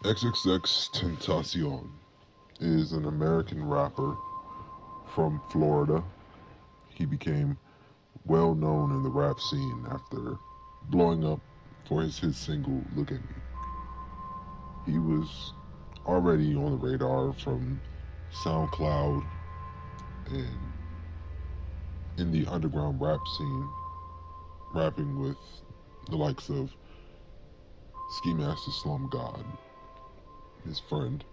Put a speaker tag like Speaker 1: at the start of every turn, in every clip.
Speaker 1: Xxxtentacion is an American rapper from Florida. He became well known in the rap scene after blowing up for his hit single Look at Me. He was already on the radar from Soundcloud and in the underground rap scene, rapping with the likes of Ski Master Slum God, his friend,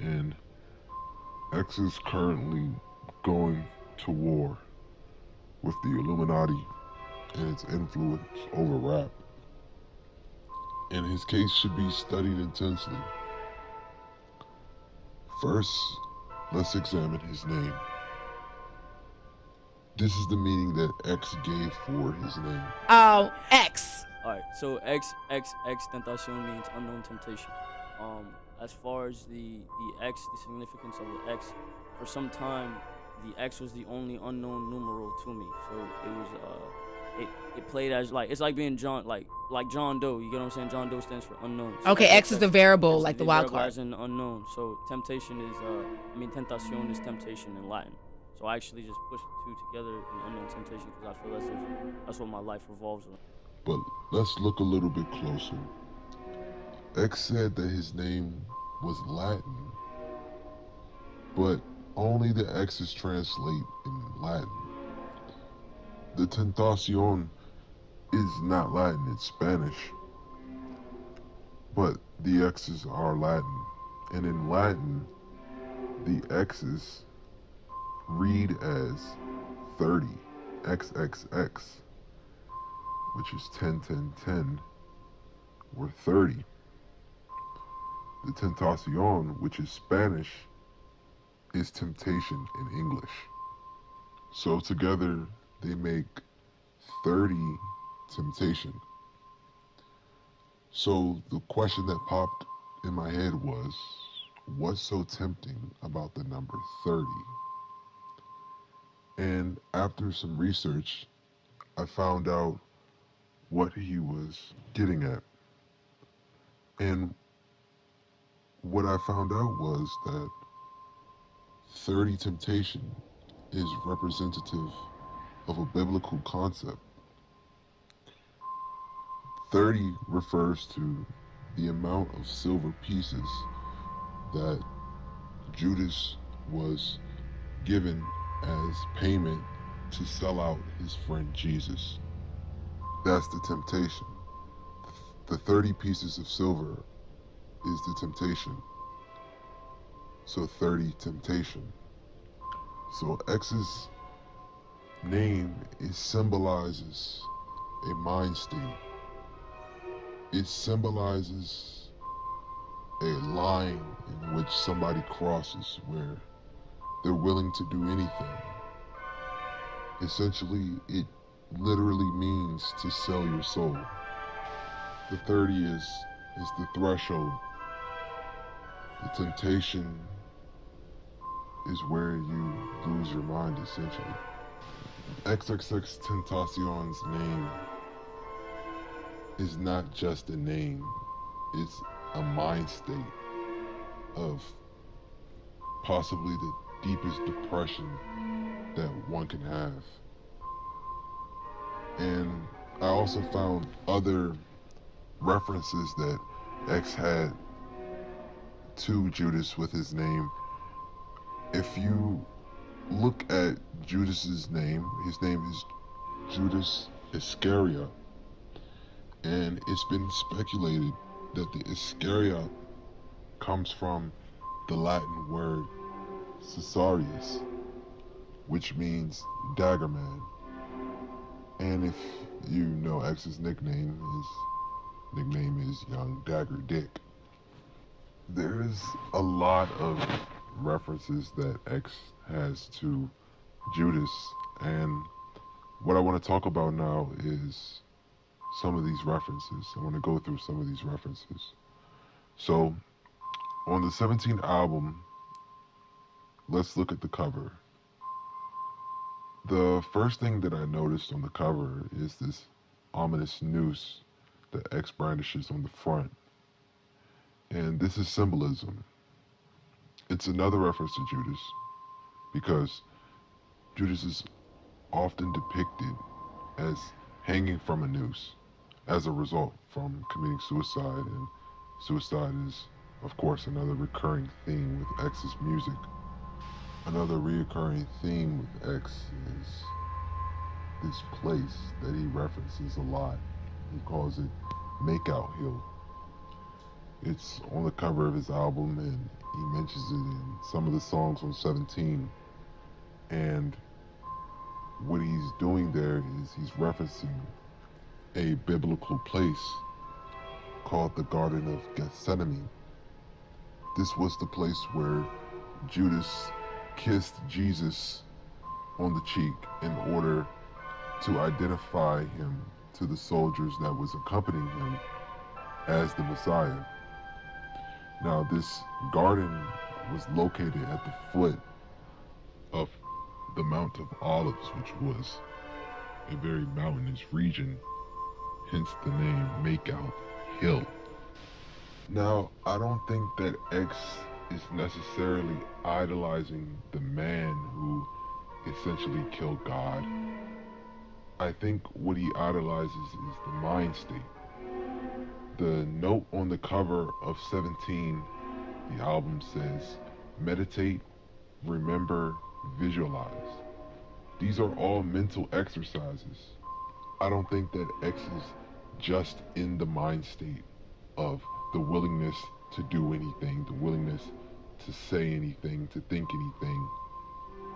Speaker 1: and X is currently going to war with the Illuminati and its influence over rap, and his case should be studied intensely. First, let's examine his name. This is the meaning that X gave for his name.
Speaker 2: Oh, X.
Speaker 3: Alright, so Xxtentacion means unknown temptation. As far as the X, the significance of the X, for some time the X was the only unknown numeral to me. So it was it played as like it's like being John like John Doe. You get what I'm saying? John Doe stands for unknown. So
Speaker 2: Okay, X is the variable, like the wild
Speaker 3: variable
Speaker 2: card.
Speaker 3: as in unknown. So temptation is tentacion is temptation in Latin. So I actually just pushed the two together in unknown temptation because I feel as if that's what my life revolves around.
Speaker 1: But let's look a little bit closer. X said that his name was Latin, but only the X's translate in Latin. The Tentacion is not Latin, it's Spanish, but the X's are Latin. And in Latin, the X's read as 30, XXX, which is 10, 10, 10, or 30. The Tentacion, which is Spanish, is temptation in English. So together they make 30 temptation. So the question that popped in my head was, what's so tempting about the number 30? And after some research, I found out what he was getting at. And what I found out was that 30 temptation is representative of a biblical concept. 30 refers to the amount of silver pieces that Judas was given as payment to sell out his friend Jesus. That's the temptation. The 30 pieces of silver is the temptation. So 30 temptation. So X's name symbolizes a mind state. It symbolizes a line in which somebody crosses where they're willing to do anything. Essentially, it literally means to sell your soul. The 30 is the threshold. The temptation is where you lose your mind, essentially. Xxxtentacion's name is not just a name, it's a mind state of possibly the deepest depression that one can have. And I also found other references that X had to Judas with his name. If you look at Judas's name, his name is Judas Iscariot, and it's been speculated that the Iscariot comes from the Latin word Caesarius, which means dagger man. And if you know X's nickname, his nickname is Young Dagger Dick. There's a lot of references that X has to Judas, and what I want to talk about now is some of these references. I want to go through some of these references. So, on the 17th album, let's look at the cover. The first thing that I noticed on the cover is this ominous noose that X brandishes on the front. And this is symbolism. It's another reference to Judas because Judas is often depicted as hanging from a noose as a result from committing suicide. And suicide is, of course, another recurring theme with X's music. Another reoccurring theme with X is this place that he references a lot. He calls it Makeout Hill. It's on the cover of his album, and he mentions it in some of the songs on 17. And what he's doing there is he's referencing a biblical place called the Garden of Gethsemane. This was the place where Judas kissed Jesus on the cheek in order to identify him to the soldiers that was accompanying him as the Messiah. Now, this garden was located at the foot of the Mount of Olives, which was a very mountainous region, hence the name Makeout Hill. Now, I don't think that X is necessarily idolizing the man who essentially killed God. I think what he idolizes is the mind state. The note on the cover of 17, the album says, meditate, remember, visualize. These are all mental exercises. I don't think that X is just in the mind state of the willingness to do anything, the willingness to say anything, to think anything.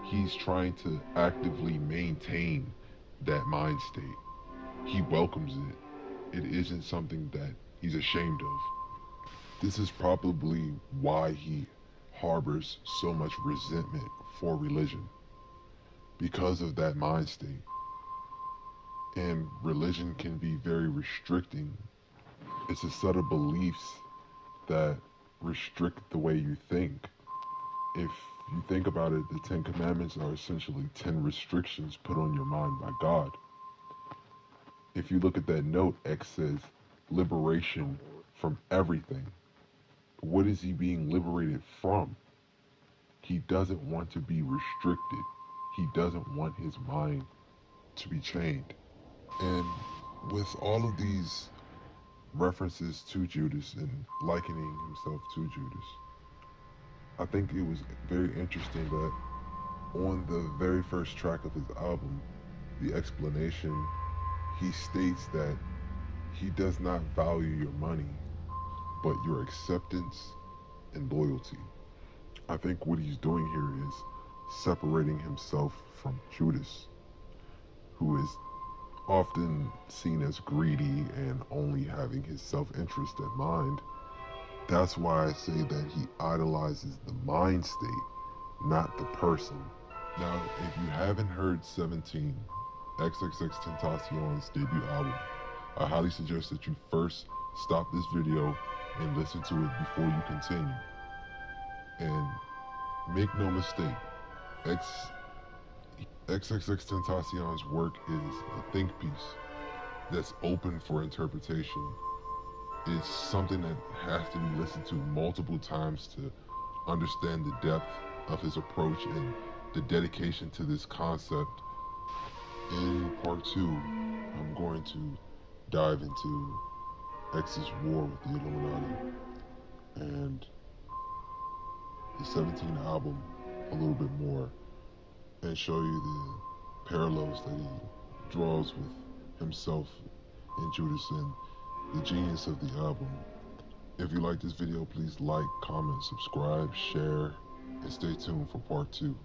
Speaker 1: He's trying to actively maintain that mind state. He welcomes it. It isn't something that he's ashamed of. This is probably why he harbors so much resentment for religion, because of that mind state. And religion can be very restricting. It's a set of beliefs that restrict the way you think. If you think about it, the 10 Commandments are essentially 10 restrictions put on your mind by God. If you look at that note, X says liberation from everything. What is he being liberated from? He doesn't want to be restricted. He doesn't want his mind to be chained. And with all of these references to Judas and likening himself to Judas, I think it was very interesting that on the very first track of his album, the explanation, he states that he does not value your money, but your acceptance and loyalty. I think what he's doing here is separating himself from Judas, who is often seen as greedy and only having his self-interest at mind. That's why I say that he idolizes the mind state, not the person. Now, if you haven't heard 17, Xxxtentacion's debut album, I highly suggest that you first stop this video and listen to it before you continue. And make no mistake, Xxxtentacion's work is a think piece that's open for interpretation. It's something that has to be listened to multiple times to understand the depth of his approach and the dedication to this concept. In part 2, I'm going to dive into X's war with the Illuminati and the 17 album a little bit more, and show you the parallels that he draws with himself and Judas and the genius of the album. If you like this video, please like, comment, subscribe, share, and stay tuned for part 2.